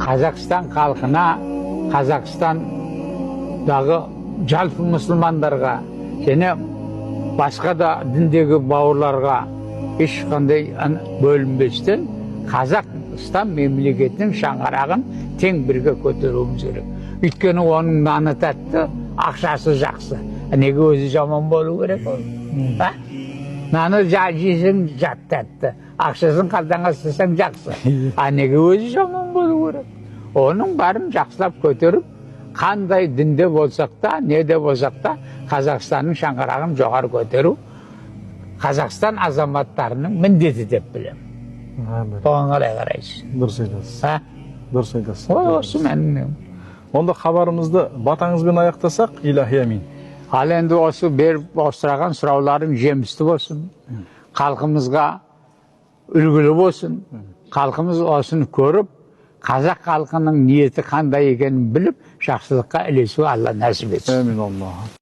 Қазақстан халқына, Қазақстандағы жалпы мұсылмандарға және басқа да діндегі бауырларға ешқандай бөлінбестен Қазақстан мемлекетінің шаңырағын тең бірге көтеруіміз керек. Өйткені оның наны тәтті, ақшасы жақсы. Неге өзі жаман болу керек ол? Наны жесең жат тәтті, ақшасын қалтаңа салсаң жақсы. Неге өзі жаман болу керек? Оның барын жақсылап көтеріп, қандай дінде болсақ та, неде болсақ та, Қазақстанның шаңырағын жоғары көтеру Қазақстан азаматтарының міндеті деп білемін. Оған қалай қарайсыз? Дұрыс айтасыз. Дұрыс айтасыз. Осы менің. Онда хабарымызды батаңызбен аяқтасақ, илахи амин. Ал енді осы беріп сұраған сұрауларың жемісті болсын. Халқымызға үлгілі болсын. Халқымыз осыны көріп, қазақ халқының ниеті қандай екенін біліп, жақсылыққа ілесу Алла нәсіп етсін. Амин Алла.